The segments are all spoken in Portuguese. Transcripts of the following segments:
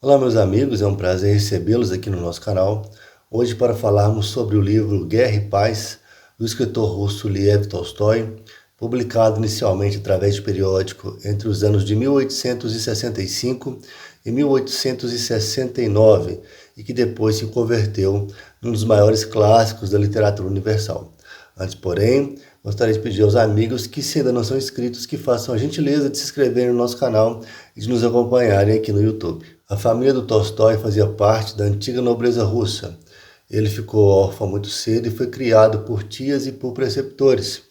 Olá, meus amigos, é um prazer recebê-los aqui no nosso canal. Hoje, para falarmos sobre o livro Guerra e Paz, do escritor russo Lev Tolstói, publicado inicialmente através de periódico entre os anos de 1865 e 1869, e que depois se converteu num dos maiores clássicos da literatura universal. Antes, porém, gostaria de pedir aos amigos que, se ainda não são inscritos, que façam a gentileza de se inscreverem no nosso canal e de nos acompanharem aqui no YouTube. A família do Tolstói fazia parte da antiga nobreza russa. Ele ficou órfão muito cedo e foi criado por tias e por preceptores.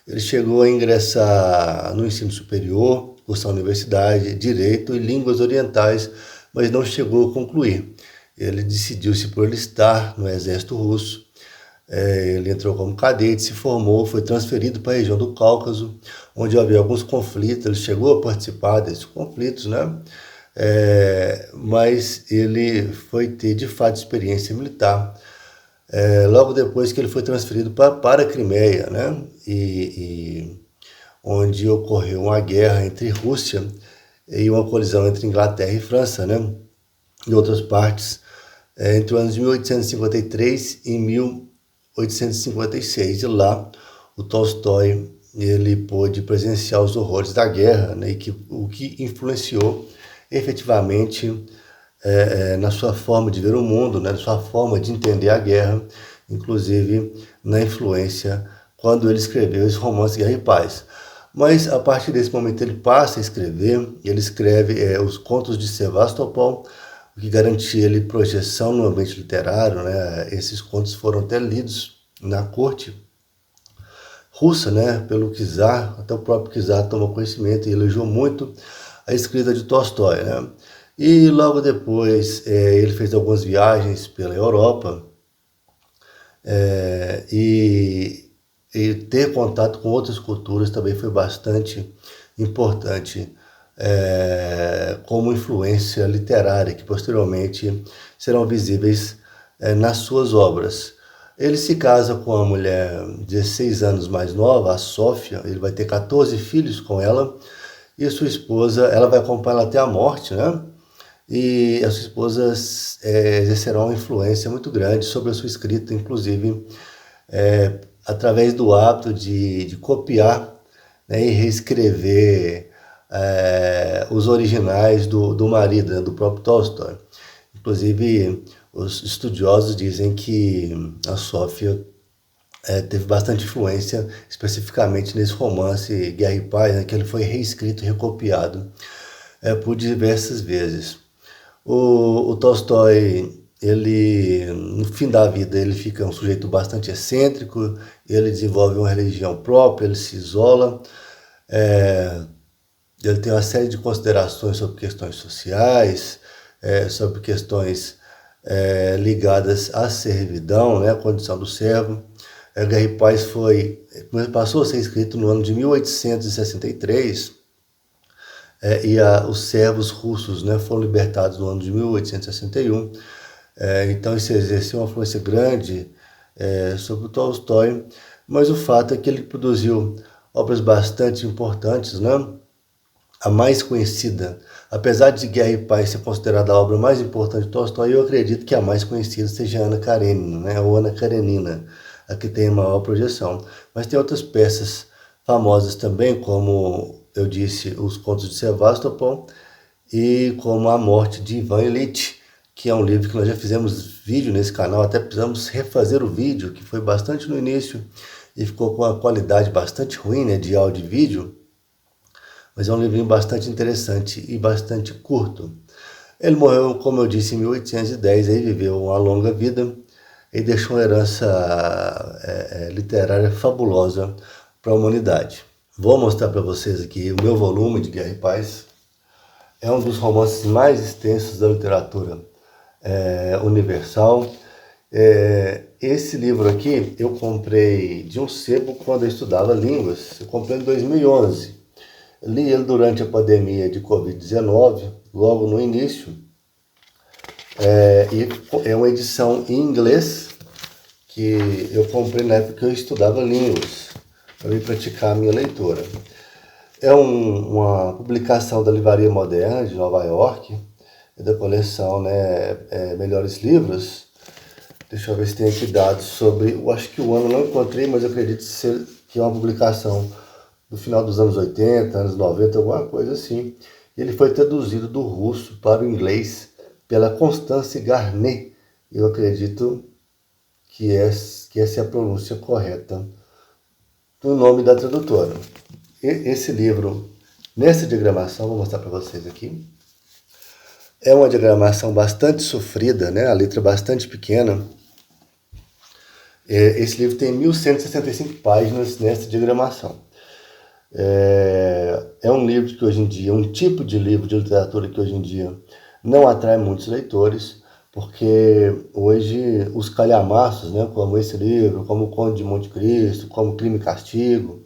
Ele chegou a ingressar no ensino superior, cursar universidade, direito e línguas orientais, mas não chegou a concluir. Ele decidiu-se por alistar no exército russo. Ele entrou como cadete, se formou, foi transferido para a região do Cáucaso, onde havia alguns conflitos. Ele chegou a participar desses conflitos, né? Mas ele foi ter de fato experiência militar logo depois que ele foi transferido para a Crimeia, né? Onde ocorreu uma guerra entre Rússia e uma colisão entre Inglaterra e França, né? E outras partes, entre os anos de 1853 e 1856. E lá o Tolstói ele pôde presenciar os horrores da guerra, né? O que influenciou efetivamente na sua forma de ver o mundo, né, na sua forma de entender a guerra, inclusive na influência quando ele escreveu esse romance Guerra e Paz. Mas a partir desse momento ele passa a escrever, ele escreve os contos de Sevastopol, o que garantia ele projeção no ambiente literário, né? Esses contos foram até lidos na corte russa, né, pelo czar. Até o próprio czar tomou conhecimento e elogiou muito a escrita de Tolstói, né? E logo depois ele fez algumas viagens pela Europa e ter contato com outras culturas também foi bastante importante como influência literária, que posteriormente serão visíveis nas suas obras. Ele se casa com uma mulher 16 anos mais nova, a Sófia. Ele vai ter 14 filhos com ela, e a sua esposa, ela vai acompanhá-la até a morte, né? E a sua esposa exercerá uma influência muito grande sobre a sua escrita, inclusive através do hábito de copiar, né, e reescrever os originais do marido, né, do próprio Tolstói. Inclusive, os estudiosos dizem que a Sófia teve bastante influência, especificamente nesse romance Guerra e Paz, né, que ele foi reescrito e recopiado por diversas vezes. O Tolstói, ele, no fim da vida, ele fica um sujeito bastante excêntrico, ele desenvolve uma religião própria, ele se isola, ele tem uma série de considerações sobre questões sociais, sobre questões ligadas à servidão, né, a condição do servo. Guerra e Paz passou a ser escrito no ano de 1863, os servos russos, né, foram libertados no ano de 1861. Então isso exerceu uma influência grande sobre o Tolstói, mas o fato é que ele produziu obras bastante importantes, né? A mais conhecida, apesar de Guerra e Paz ser considerada a obra mais importante de Tolstói, eu acredito que a mais conhecida seja Ana Karenina, né? Ou Ana Karenina, a que tem a maior projeção. Mas tem outras peças famosas também, como eu disse, os Contos de Sevastopol e como A Morte de Ivan Ilitch, que é um livro que nós já fizemos vídeo nesse canal, até precisamos refazer o vídeo, que foi bastante no início e ficou com uma qualidade bastante ruim, né, de áudio e vídeo. Mas é um livrinho bastante interessante e bastante curto. Ele morreu, como eu disse, em 1810, aí viveu uma longa vida e deixou uma herança literária fabulosa para a humanidade. Vou mostrar para vocês aqui o meu volume de Guerra e Paz. É um dos romances mais extensos da literatura universal. Esse livro aqui eu comprei de um sebo quando eu estudava línguas. Eu comprei em 2011. Li ele durante a pandemia de Covid-19, logo no início, e é uma edição em inglês que eu comprei na época que eu estudava línguas, para ir praticar a minha leitura. É uma publicação da Livraria Moderna de Nova York, da coleção, né, Melhores Livros. Deixa eu ver se tem aqui dados sobre, eu acho que o ano não encontrei, mas eu acredito que é uma publicação do final dos anos 80, anos 90, alguma coisa assim. Ele foi traduzido do russo para o inglês pela Constance Garnet. Eu acredito que essa é a pronúncia correta do nome da tradutora. Esse livro, nessa diagramação, vou mostrar para vocês aqui, é uma diagramação bastante sofrida, né? A letra bastante pequena. Esse livro tem 1165 páginas nessa diagramação. É um livro que hoje em dia, um tipo de livro de literatura que hoje em dia não atrai muitos leitores, porque hoje os calhamaços, né, como esse livro, como o Conde de Monte Cristo, como Crime e Castigo,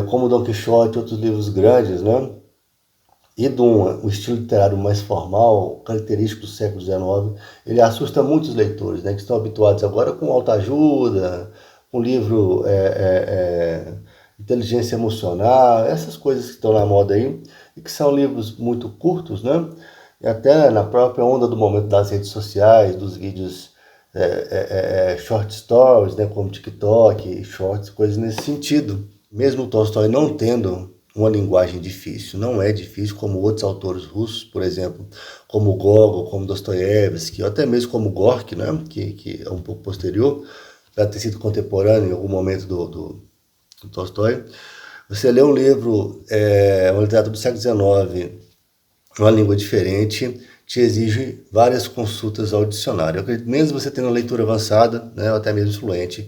como Dom Quixote e outros livros grandes, né, e de um estilo literário mais formal, característico do século XIX, ele assusta muitos leitores, né, que estão habituados agora com autoajuda, com livro inteligência emocional, essas coisas que estão na moda aí, e que são livros muito curtos, né? E até na própria onda do momento das redes sociais, dos vídeos short stories, né, como TikTok, shorts, coisas nesse sentido. Mesmo o Tolstói não tendo uma linguagem difícil, não é difícil como outros autores russos, por exemplo, como Gogol, como Dostoiévski, ou até mesmo como Gorky, né, que é um pouco posterior, para ter sido contemporâneo em algum momento do Tolstói. Você lê um livro, uma literatura do século XIX, uma língua diferente, te exige várias consultas ao dicionário. Eu acredito, mesmo você tendo uma leitura avançada, né, ou até mesmo fluente,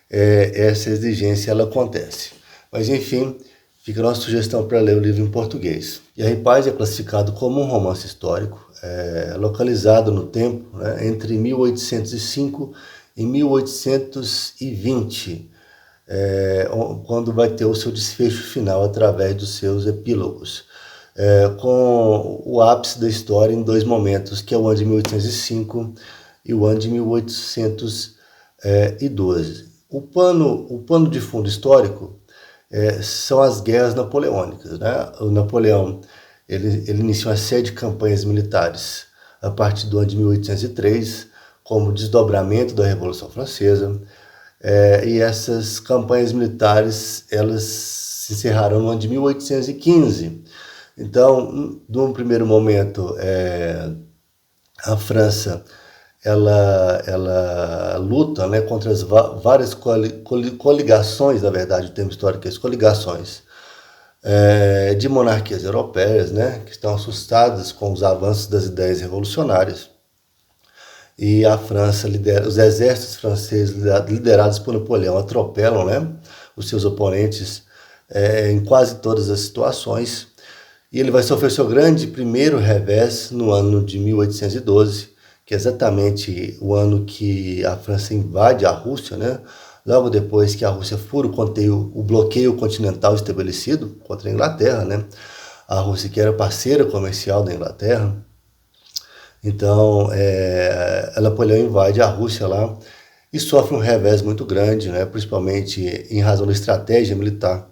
essa exigência ela acontece. Mas enfim, fica a nossa sugestão para ler o livro em português. Guerra e Paz é classificado como um romance histórico, localizado no tempo, né, entre 1805 e 1820, quando vai ter o seu desfecho final através dos seus epílogos, com o ápice da história em dois momentos, que é o ano de 1805 e o ano de 1812. O pano de fundo histórico são as guerras napoleônicas, né? O Napoleão ele iniciou uma série de campanhas militares a partir do ano de 1803, como desdobramento da Revolução Francesa, e essas campanhas militares elas se encerraram no ano de 1815. Então, num primeiro momento, a França ela luta, né, contra as várias coligações, na verdade, o termo histórico é as coligações de monarquias europeias, né, que estão assustadas com os avanços das ideias revolucionárias. E a França os exércitos franceses liderados por Napoleão atropelam, né, os seus oponentes em quase todas as situações. E ele vai sofrer seu grande primeiro revés no ano de 1812, que é exatamente o ano que a França invade a Rússia, né? Logo depois que a Rússia fura o bloqueio continental estabelecido contra a Inglaterra, né? A Rússia, que era parceira comercial da Inglaterra. Então, Napoleão invade a Rússia lá e sofre um revés muito grande, né? Principalmente em razão da estratégia militar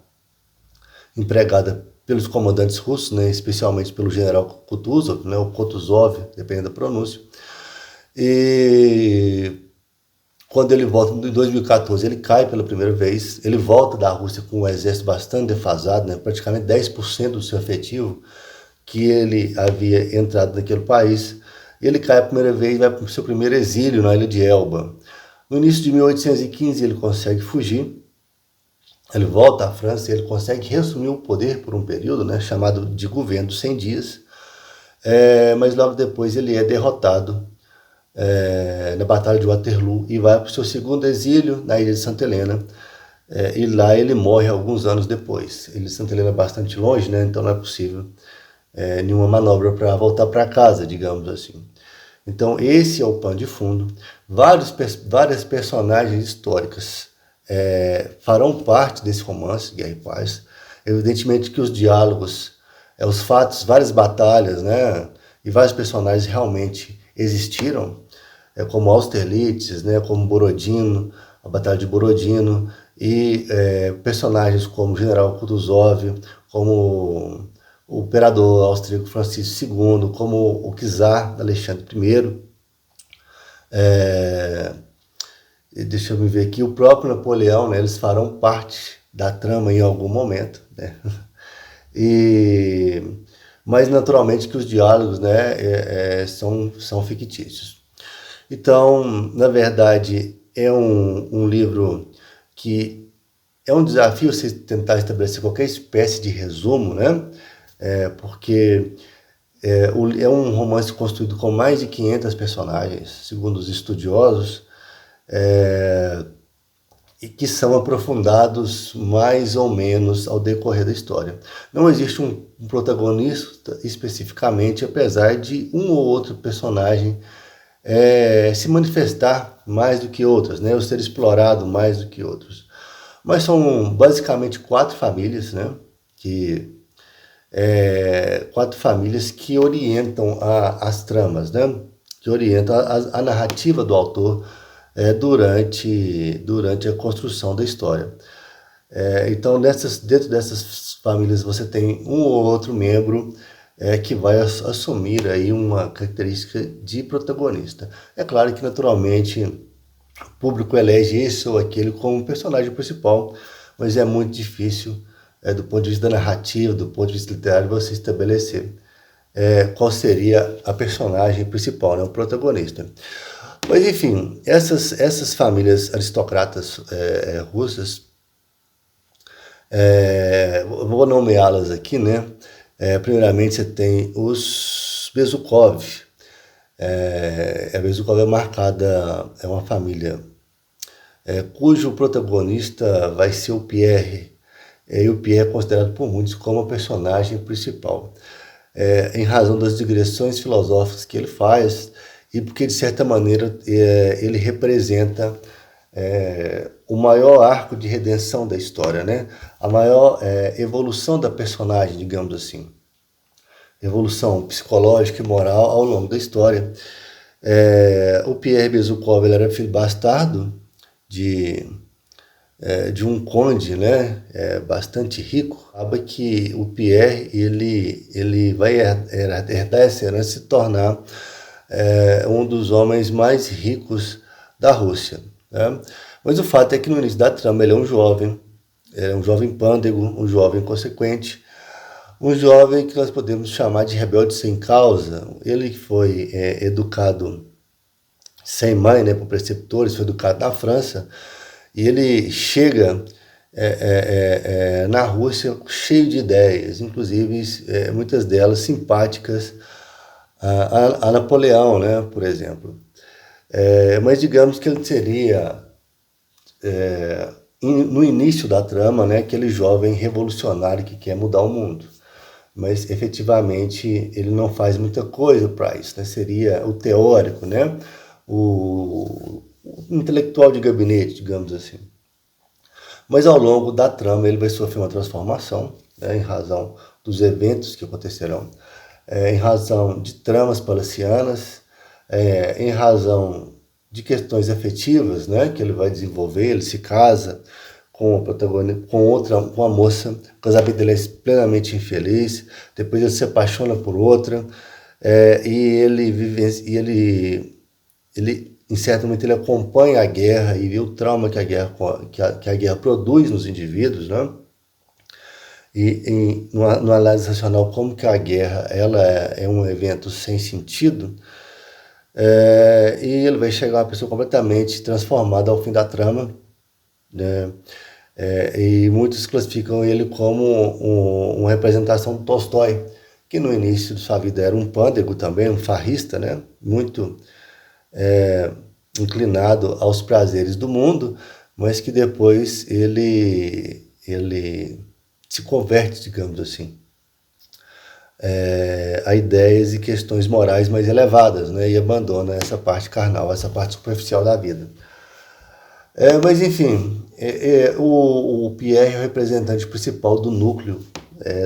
empregada pelos comandantes russos, né? Especialmente pelo general Kutuzov, né? O Kutuzov, dependendo da pronúncia. E quando ele volta em 2014, ele cai pela primeira vez, ele volta da Rússia com um exército bastante defasado, né? Praticamente 10% do seu efetivo que ele havia entrado naquele país. Ele cai a primeira vez e vai para o seu primeiro exílio na ilha de Elba. No início de 1815 ele consegue fugir, ele volta à França e ele consegue reassumir o poder por um período, né, chamado de governo dos 100 dias, mas logo depois ele é derrotado na Batalha de Waterloo e vai para o seu segundo exílio na ilha de Santa Helena, e lá ele morre alguns anos depois. A ilha de Santa Helena é bastante longe, né, então não é possível nenhuma manobra para voltar para casa, digamos assim. Então esse é o pano de fundo. Várias personagens históricas farão parte desse romance, Guerra e Paz. Evidentemente que os diálogos, os fatos, várias batalhas, né, e vários personagens realmente existiram, como Austerlitz, né, como Borodino, a Batalha de Borodino, e personagens como o General Kutuzov, como o imperador austríaco Francisco II, como o czar Alexandre I. E deixa eu me ver aqui, o próprio Napoleão, né, eles farão parte da trama em algum momento, né? E, mas naturalmente que os diálogos, né, são fictícios. Então, na verdade, é um livro que é um desafio você tentar estabelecer qualquer espécie de resumo, né? Porque é um romance construído com mais de 500 personagens, segundo os estudiosos, e que são aprofundados mais ou menos ao decorrer da história. Não existe um protagonista especificamente, apesar de um ou outro personagem se manifestar mais do que outros, né? Ou ser explorado mais do que outros. Mas são basicamente quatro famílias, né? Quatro famílias que orientam as tramas, né? Que orientam a narrativa do autor durante a construção da história. Então, dentro dessas famílias, você tem um ou outro membro que vai assumir aí uma característica de protagonista. É claro que, naturalmente, o público elege esse ou aquele como personagem principal, mas é muito difícil, do ponto de vista da narrativa, do ponto de vista literário, você estabelecer qual seria a personagem principal, né, o protagonista. Mas, enfim, essas famílias aristocratas russas, vou nomeá-las aqui, né? Primeiramente, você tem os Bezukov. A Bezukov é uma família cujo protagonista vai ser o Pierre. E o Pierre é considerado por muitos como a personagem principal, em razão das digressões filosóficas que ele faz e porque, de certa maneira, ele representa o maior arco de redenção da história, né? A maior evolução da personagem, digamos assim. Evolução psicológica e moral ao longo da história. O Pierre Bezukov era filho bastardo de um conde, né, bastante rico. Acaba que o Pierre ele vai herdar essa herança e se tornar um dos homens mais ricos da Rússia, né? Mas o fato é que no início da trama ele é um jovem pândego, um jovem consequente, um jovem que nós podemos chamar de rebelde sem causa. Ele foi educado sem mãe, né, por preceptores, foi educado na França, e ele chega na Rússia cheio de ideias, inclusive muitas delas simpáticas a Napoleão, né, por exemplo. Mas digamos que ele seria, no início da trama, né, aquele jovem revolucionário que quer mudar o mundo. Mas efetivamente ele não faz muita coisa para isso, né? Seria o teórico, né? O intelectual de gabinete, digamos assim. Mas ao longo da trama ele vai sofrer uma transformação, né, em razão dos eventos que acontecerão, em razão de tramas palacianas, em razão de questões afetivas, né, que ele vai desenvolver. Ele se casa com a protagonista, com uma moça, o casamento dele é plenamente infeliz, depois ele se apaixona por outra, e ele em certo momento ele acompanha a guerra e vê o trauma que a guerra produz nos indivíduos, né? E numa análise racional, como que a guerra ela é um evento sem sentido, e ele vai chegar a uma pessoa completamente transformada ao fim da trama, né? E muitos classificam ele como uma representação do Tolstói, que no início de sua vida era um pândego também, um farrista, né? Muito inclinado aos prazeres do mundo, mas que depois ele se converte, digamos assim, a ideias e questões morais mais elevadas, né? E abandona essa parte carnal, essa parte superficial da vida. Mas enfim, o Pierre é o representante principal do núcleo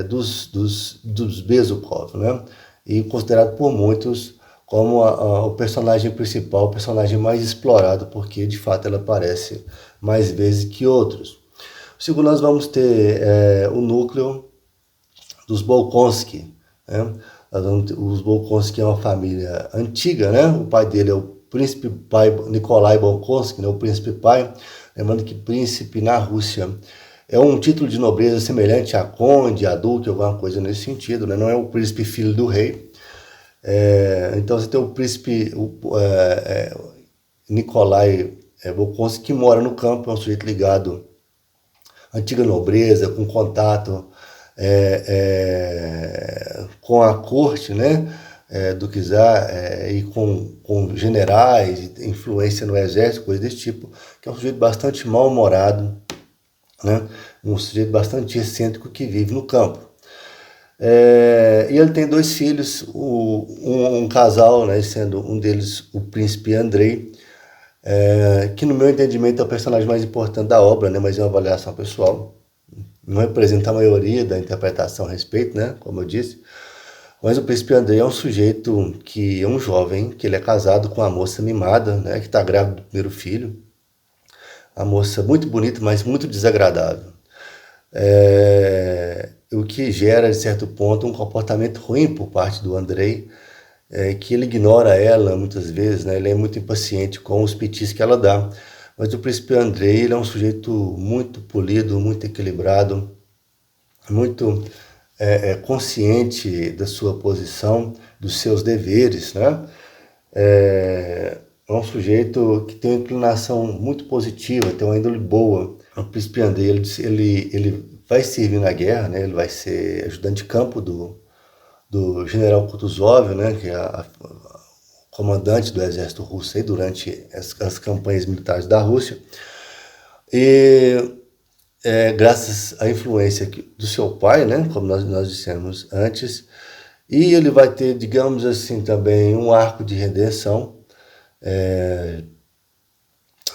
dos Bezukov, né? E considerado por muitos como o personagem principal, o personagem mais explorado, porque de fato ela aparece mais vezes que outros. Segundo, nós vamos ter o núcleo dos Bolkonsky, né? Os Bolkonsky é uma família antiga, né? O pai dele é o príncipe pai Nikolai Bolkonsky, né? O príncipe pai. Lembrando que príncipe na Rússia é um título de nobreza semelhante a conde, a duque, alguma coisa nesse sentido, né? Não é o príncipe filho do rei. Então você tem o príncipe Nikolai Bolkonsky, que mora no campo, é um sujeito ligado à antiga nobreza, com contato com a corte, né, do czar, e com generais, influência no exército, coisa desse tipo, que é um sujeito bastante mal-humorado, né, um sujeito bastante excêntrico que vive no campo. E ele tem 2 filhos, um casal, né, sendo um deles o príncipe Andrei, que no meu entendimento é o personagem mais importante da obra, né, mas é uma avaliação pessoal. Não representa a maioria da interpretação a respeito, né, como eu disse. Mas o príncipe Andrei é um sujeito que é um jovem, que ele é casado com uma moça mimada, né, que está grávida do primeiro filho. A moça muito bonita, mas muito desagradável. O que gera, de certo ponto, um comportamento ruim por parte do Andrei, que ele ignora ela muitas vezes, né? Ele é muito impaciente com os pitis que ela dá. Mas o príncipe Andrei, ele é um sujeito muito polido, muito equilibrado, muito consciente da sua posição, dos seus deveres, né? É um sujeito que tem uma inclinação muito positiva, tem uma índole boa. O príncipe Andrei, ele vai servir na guerra, né? Ele vai ser ajudante de campo do general Kutuzov, né? Que é o comandante do exército russo aí durante as campanhas militares da Rússia. E graças à influência do seu pai, né? Como nós dissemos antes, e ele vai ter, digamos assim, também um arco de redenção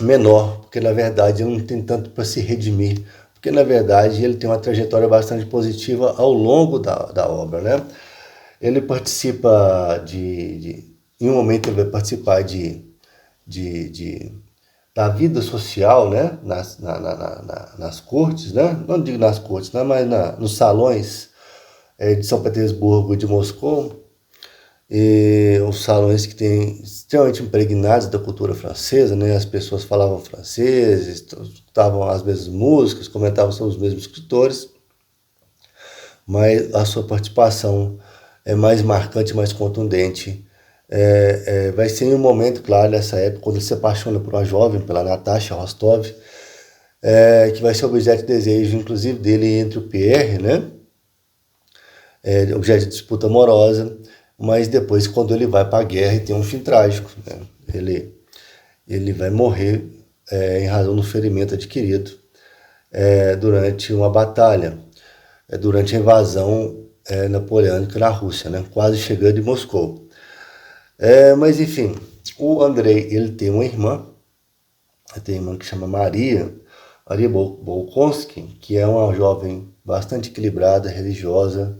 menor, porque na verdade ele não tem tanto para se redimir, porque na verdade ele tem uma trajetória bastante positiva ao longo da obra, né? Ele participa em um momento ele vai participar da vida social, né? nas cortes, né? Não digo nas cortes, né? Mas nos salões de São Petersburgo e de Moscou, e os salões que têm extremamente impregnados da cultura francesa, né? As pessoas falavam francês, escutavam às vezes músicas, comentavam sobre os mesmos escritores, mas a sua participação é mais marcante, mais contundente. Vai ser em um momento, claro, nessa época, quando ele se apaixona por uma jovem, pela Natasha Rostov, que vai ser objeto de desejo, inclusive, dele entre o Pierre, né? Objeto de disputa amorosa, mas depois, quando ele vai para a guerra, e tem um fim trágico, né? Ele vai morrer em razão do ferimento adquirido durante uma batalha, durante a invasão napoleônica na Rússia, né? Quase chegando em Moscou. Mas enfim, o Andrei, ele tem uma irmã que chama Maria Bolkonsky, que é uma jovem bastante equilibrada, religiosa,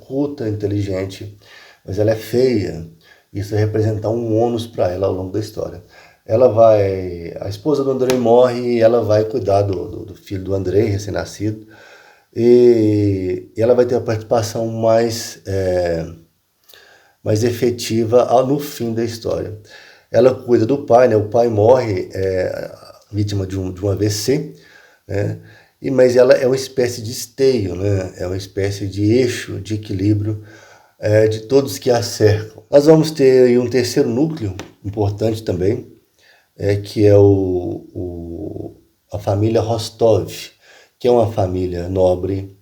culta, inteligente, mas ela é feia. Isso vai representar um ônus para ela ao longo da história. A esposa do Andrei morre e ela vai cuidar do filho do Andrei, recém-nascido, e ela vai ter uma participação mais efetiva no fim da história. Ela cuida do pai, né? O pai morre vítima de um AVC, né? Mas ela é uma espécie de esteio, né? É uma espécie de eixo, de equilíbrio de todos que a cercam. Nós vamos ter aí um terceiro núcleo importante também, que é a família Rostov, que é uma família nobre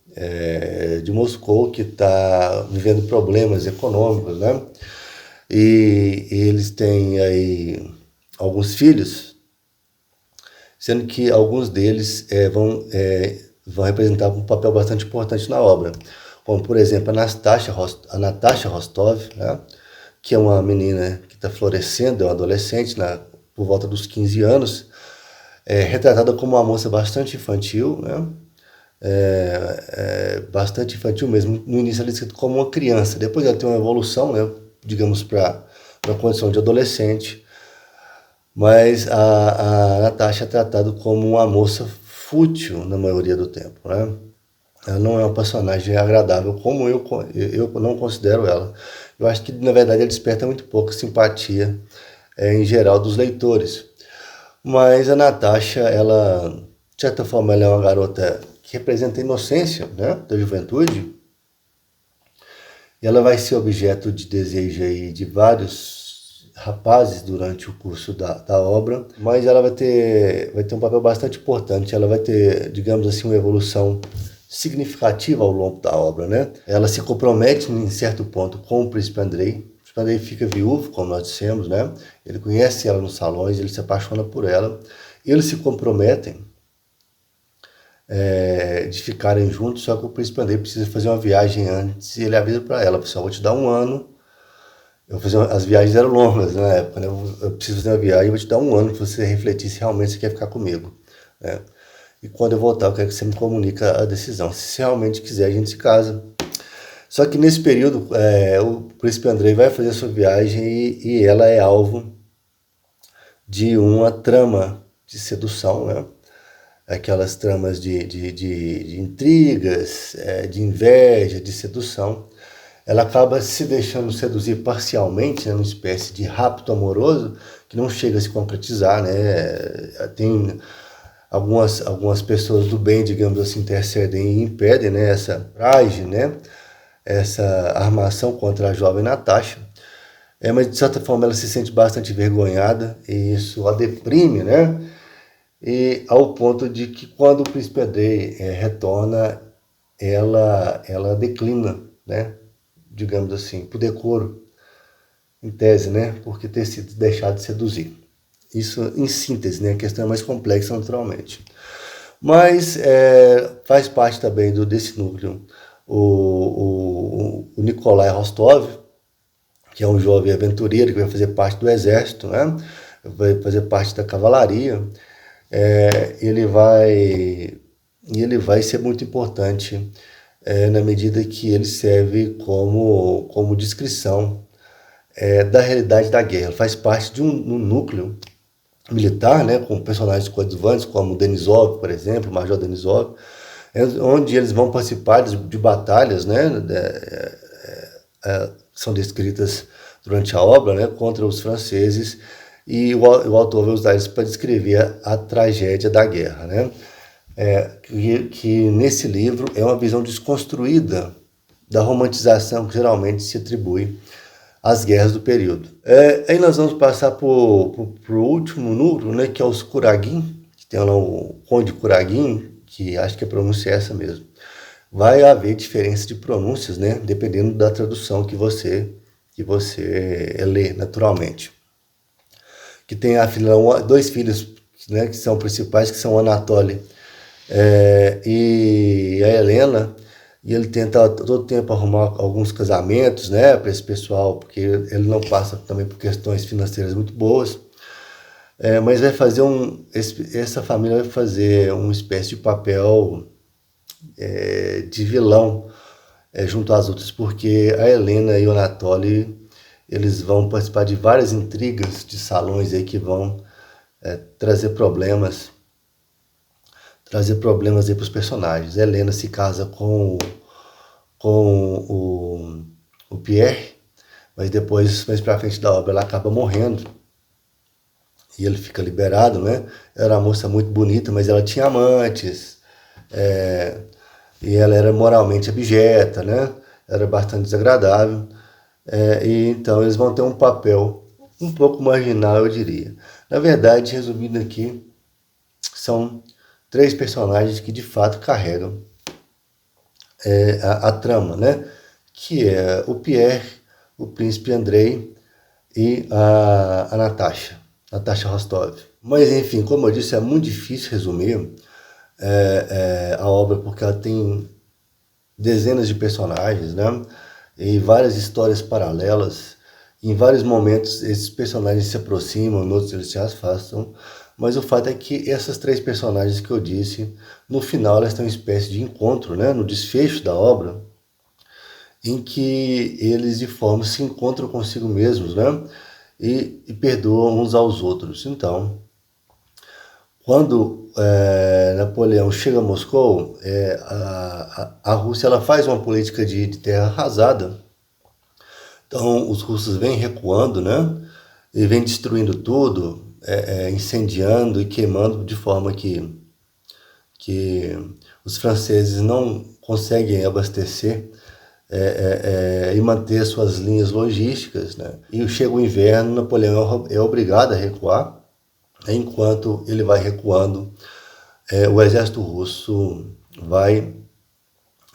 de Moscou, que está vivendo problemas econômicos, né? E eles têm aí alguns filhos, sendo que alguns deles vão representar um papel bastante importante na obra, como por exemplo a Natasha Rostov, né? Que é uma menina que está florescendo, é uma adolescente por volta dos 15 anos, retratada como uma moça bastante infantil, né? Bastante infantil mesmo. No início ela é descrita como uma criança, depois ela tem uma evolução, né, digamos, para a condição de adolescente, mas a Natasha é tratada como uma moça fútil na maioria do tempo, né? Ela não é uma personagem agradável, como eu não considero ela. Eu acho que, na verdade, ela desperta muito pouca simpatia, em geral, dos leitores. Mas a Natasha, ela, de certa forma, ela é uma garota que representa a inocência, né, da juventude. E ela vai ser objeto de desejo aí de vários rapazes durante o curso da obra, mas ela vai ter um papel bastante importante. Ela vai ter, digamos assim, uma evolução significativa ao longo da obra, né? Ela se compromete em certo ponto com o príncipe Andrei. O príncipe Andrei fica viúvo, como nós dissemos, né? Ele conhece ela nos salões, ele se apaixona por ela. Eles se comprometem de ficarem juntos, só que o príncipe Andrei precisa fazer uma viagem antes e ele avisa para ela, pessoal, vou te dar um ano. As viagens eram longas, né, na época, né? Eu preciso fazer uma viagem, vou te dar um ano para você refletir se realmente você quer ficar comigo, né? E quando eu voltar, eu quero que você me comunique a decisão. Se realmente quiser, a gente se casa. Só que nesse período, o príncipe Andrei vai fazer a sua viagem e ela é alvo de uma trama de sedução, né? Aquelas tramas de intrigas, de inveja, de sedução. Ela acaba se deixando seduzir parcialmente, né, numa espécie de rapto amoroso que não chega a se concretizar, né? Tem algumas pessoas do bem, digamos assim, intercedem e impedem, né, essa traje, né, essa armação contra a jovem Natasha. Mas de certa forma ela se sente bastante envergonhada e isso a deprime, né? E ao ponto de que quando o príncipe Andrei retorna, ela declina, né? Digamos assim, por decoro, em tese, né? Porque ter sido deixado de seduzir. Isso em síntese, né? A questão é mais complexa naturalmente. Mas faz parte também desse núcleo o Nikolai Rostov, que é um jovem aventureiro que vai fazer parte do exército, né? Vai fazer parte da cavalaria. Ele vai ser muito importante na medida que ele serve como descrição da realidade da guerra. Ele faz parte de um núcleo militar, né, com personagens coadjuvantes como Denisov, por exemplo, o Major Denisov, onde eles vão participar de batalhas, né, são descritas durante a obra, né, contra os franceses, e o autor vai usar isso para descrever a tragédia da guerra, né? Que nesse livro é uma visão desconstruída da romantização que geralmente se atribui às guerras do período. Aí nós vamos passar para o último núcleo, né, que é os Kuragin, que tem lá o Conde Kuragin, que acho que a pronúncia é essa mesmo. Vai haver diferença de pronúncias, né, dependendo da tradução que você lê naturalmente. Que tem dois filhos, né, que são principais, que são o Anatoly e a Helena, e ele tenta todo tempo arrumar alguns casamentos, né, para esse pessoal, porque ele não passa também por questões financeiras muito boas, mas vai fazer essa família vai fazer uma espécie de papel de vilão junto às outras, porque a Helena e o Anatoly, eles vão participar de várias intrigas de salões aí que vão trazer problemas aí para os personagens. A Helena se casa com o Pierre, mas depois, mais pra frente da obra, ela acaba morrendo e ele fica liberado, né? Era uma moça muito bonita, mas ela tinha amantes, e ela era moralmente abjeta, né? Era bastante desagradável, e então eles vão ter um papel um pouco marginal, eu diria. Na verdade, resumindo aqui, são 3 personagens que de fato carregam a trama, né? Que é o Pierre, o príncipe Andrei e a Natasha Rostov. Mas enfim, como eu disse, é muito difícil resumir a obra porque ela tem dezenas de personagens, né? E várias histórias paralelas. Em vários momentos esses personagens se aproximam, em outros eles se afastam. Mas o fato é que essas 3 personagens que eu disse, no final elas têm uma espécie de encontro, né? No desfecho da obra, em que eles de forma se encontram consigo mesmos, né? E perdoam uns aos outros. Então, Quando Napoleão chega a Moscou, a Rússia ela faz uma política de terra arrasada. Então os russos vêm recuando, né? E vêm destruindo tudo, incendiando e queimando de forma que os franceses não conseguem abastecer e manter suas linhas logísticas, né? E chega o inverno, Napoleão é obrigado a recuar. Enquanto ele vai recuando, o exército russo vai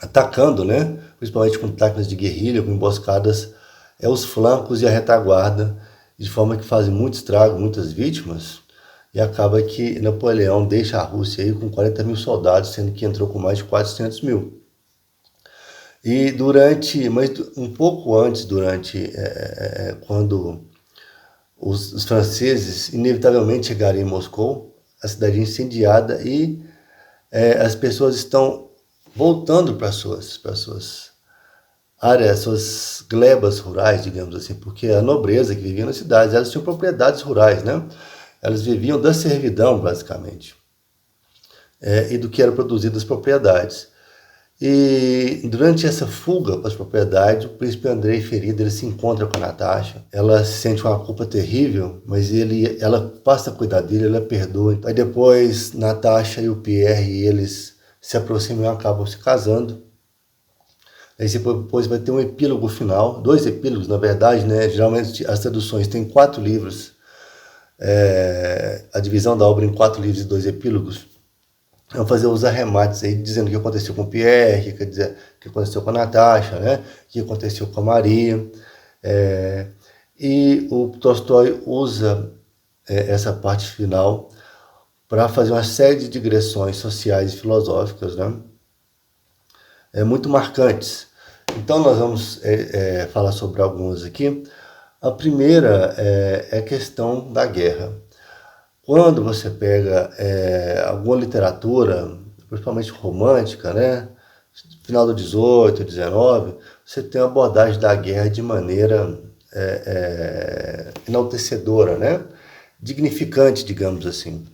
atacando, né? Principalmente com táticas de guerrilha, com emboscadas, os flancos e a retaguarda, de forma que fazem muito estrago, muitas vítimas, e acaba que Napoleão deixa a Rússia aí com 40 mil soldados, sendo que entrou com mais de 400 mil. E mas um pouco antes, quando os franceses inevitavelmente chegariam em Moscou, a cidade é incendiada e as pessoas estão voltando para suas áreas, suas glebas rurais, digamos assim, porque a nobreza que vivia nas cidades, elas tinham propriedades rurais, né? Elas viviam da servidão, basicamente, e do que era produzido das propriedades. E durante essa fuga para as propriedades, o príncipe Andrei, ferido, ele se encontra com a Natasha. Ela sente uma culpa terrível, mas ela passa a cuidar dele, ela perdoa. Aí depois, Natasha e o Pierre, eles se aproximam e acabam se casando. Aí depois vai ter um epílogo final, 2 epílogos, na verdade, né? Geralmente as traduções têm 4 livros, a divisão da obra em 4 livros e 2 epílogos. Vão fazer os arremates aí, dizendo o que aconteceu com o Pierre, quer dizer, o que aconteceu com a Natasha, né? O que aconteceu com a Maria. E o Tolstói usa essa parte final para fazer uma série de digressões sociais e filosóficas, né? Muito marcantes. Então nós vamos falar sobre algumas aqui. A primeira é a questão da guerra. Quando você pega alguma literatura, principalmente romântica, né? Final do 18, 19, você tem uma abordagem da guerra de maneira enaltecedora, né? Dignificante, digamos assim.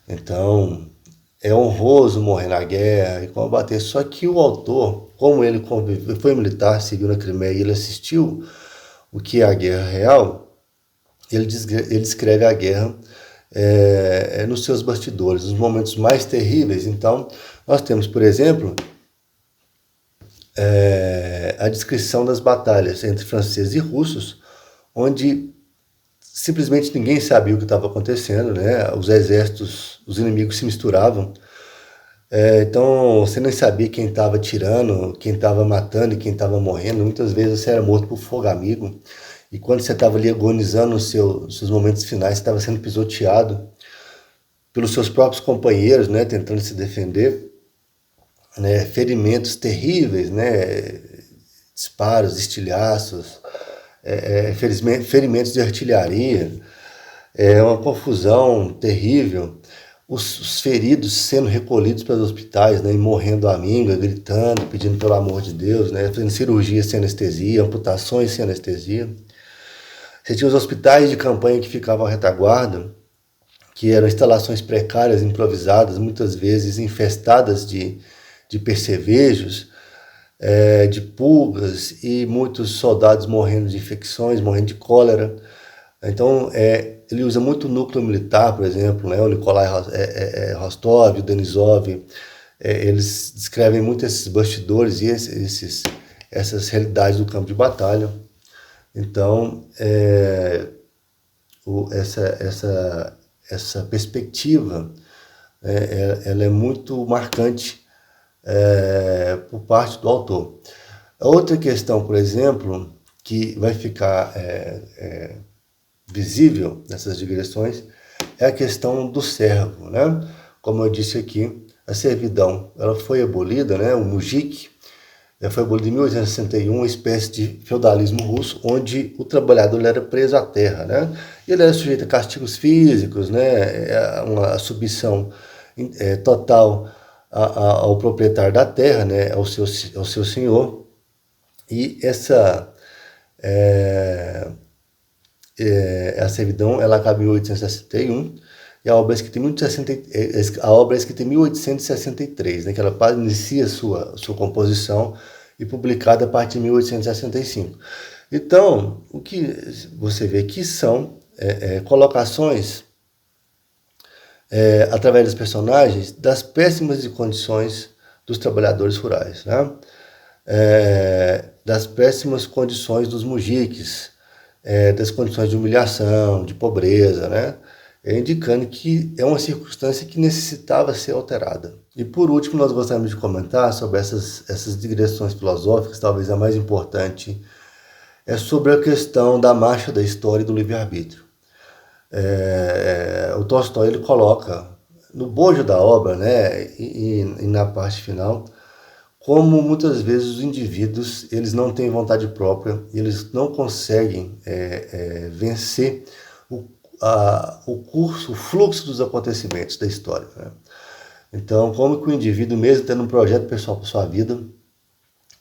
Então, é honroso morrer na guerra e combater. Só que o autor, como ele foi militar, serviu na Crimeia e ele assistiu o que é a guerra real, ele descreve a guerra nos seus bastidores, nos momentos mais terríveis. Então, nós temos, por exemplo, a descrição das batalhas entre franceses e russos, onde simplesmente ninguém sabia o que estava acontecendo, né? Os exércitos, os inimigos se misturavam. Então, você nem sabia quem estava tirando, quem estava matando e quem estava morrendo. Muitas vezes você era morto por fogo amigo. E quando você estava ali agonizando nos seus momentos finais, você estava sendo pisoteado pelos seus próprios companheiros, né, tentando se defender, né, ferimentos terríveis, né, disparos, estilhaços, ferimentos de artilharia, uma confusão terrível. Os feridos sendo recolhidos para os hospitais, né, e morrendo à míngua, gritando, pedindo pelo amor de Deus, né, fazendo cirurgias sem anestesia, amputações sem anestesia. Você tinha os hospitais de campanha que ficavam à retaguarda, que eram instalações precárias, improvisadas, muitas vezes infestadas de percevejos, de pulgas, e muitos soldados morrendo de infecções, morrendo de cólera. Então, ele usa muito o núcleo militar, por exemplo, né? O Nikolai Rostov, o Denisov, eles descrevem muito esses bastidores e essas realidades do campo de batalha. Então, essa perspectiva, ela é muito marcante por parte do autor. A outra questão, por exemplo, que vai ficar visível nessas digressões é a questão do servo, né? Como eu disse aqui, a servidão ela foi abolida, né? O mujik foi abolido em 1861, uma espécie de feudalismo russo, onde o trabalhador era preso à terra, né? E ele era sujeito a castigos físicos, né? Uma submissão total ao proprietário da terra, né? Ao seu senhor. E a servidão ela acaba em 1861, e a obra é escrita em 1863, né, que ela inicia sua composição e publicada a partir de 1865. Então, o que você vê aqui são colocações através dos personagens das péssimas condições dos trabalhadores rurais, né? Das péssimas condições dos mujiques, das condições de humilhação, de pobreza, né? Indicando que é uma circunstância que necessitava ser alterada. E por último, nós gostaríamos de comentar sobre essas digressões filosóficas, talvez a mais importante, é sobre a questão da marcha da história e do livre-arbítrio. O Tolstói ele coloca no bojo da obra, né, e na parte final, como muitas vezes os indivíduos eles não têm vontade própria, eles não conseguem vencer o curso, o fluxo dos acontecimentos da história, né? Então, como que o indivíduo, mesmo tendo um projeto pessoal para sua vida,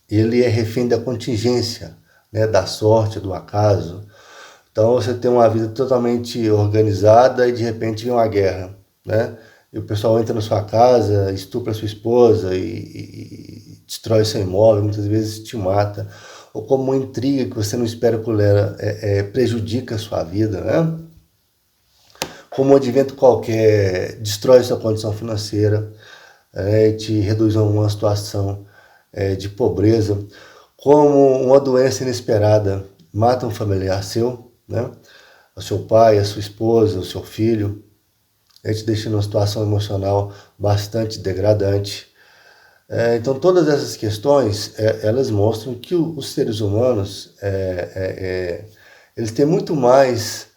ele é refém da contingência, né, da sorte, do acaso. Então, você tem uma vida totalmente organizada e de repente vem uma guerra, né? E o pessoal entra na sua casa, estupra sua esposa e destrói seu imóvel, muitas vezes te mata. Ou como uma intriga que você não espera por ela prejudica a sua vida, né? Como um advento qualquer destrói sua condição financeira, e te reduz a uma situação de pobreza. Como uma doença inesperada mata um familiar seu, né? O seu pai, a sua esposa, o seu filho, te deixa numa situação emocional bastante degradante. Então, todas essas questões, elas mostram que os seres humanos, eles têm muito mais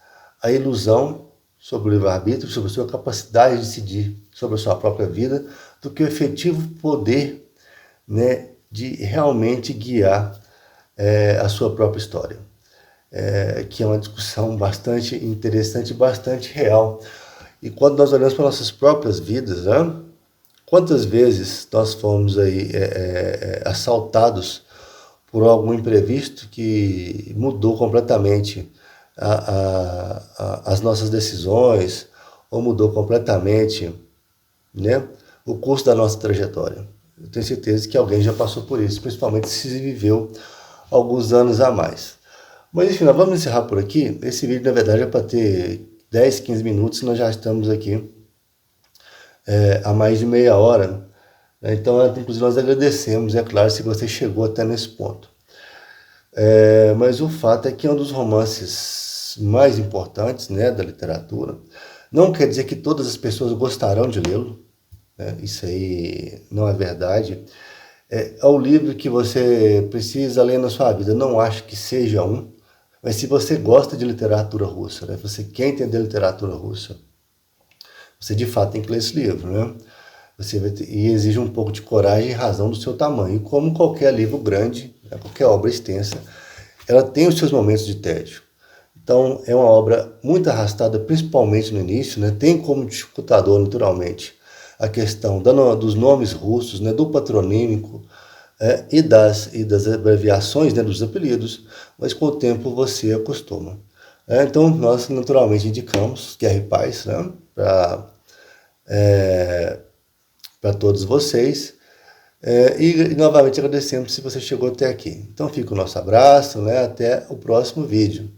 a ilusão sobre o livre-arbítrio, sobre a sua capacidade de decidir sobre a sua própria vida, do que o efetivo poder, né, de realmente guiar a sua própria história. Que é uma discussão bastante interessante, bastante real. E quando nós olhamos para nossas próprias vidas, né, quantas vezes nós fomos aí assaltados por algum imprevisto que mudou completamente as nossas decisões, ou mudou completamente, né, o curso da nossa trajetória. Eu tenho certeza que alguém já passou por isso, principalmente se viveu alguns anos a mais. Mas enfim, nós vamos encerrar por aqui. Esse vídeo, na verdade, é para ter 10, 15 minutos, nós já estamos aqui há mais de meia hora. Né? Então, inclusive, nós agradecemos, é claro, se você chegou até nesse ponto. Mas o fato é que é um dos romances mais importantes, né, da literatura. Não quer dizer que todas as pessoas gostarão de lê-lo, né? Isso aí não é verdade. É o livro que você precisa ler na sua vida. Não acho que seja um, mas se você gosta de literatura russa, né, você quer entender literatura russa, você de fato tem que ler esse livro, né? E exige um pouco de coragem e razão do seu tamanho. E como qualquer livro grande, né, qualquer obra extensa, ela tem os seus momentos de tédio. Então, é uma obra muito arrastada, principalmente no início, né? Tem como dificultador, naturalmente, a questão dos nomes russos, né? Do patronímico e das abreviações, né? Dos apelidos, mas com o tempo você acostuma. Então, nós naturalmente indicamos Guerra e Paz, né? Para todos vocês. E novamente agradecemos se você chegou até aqui. Então fica o nosso abraço, né? Até o próximo vídeo.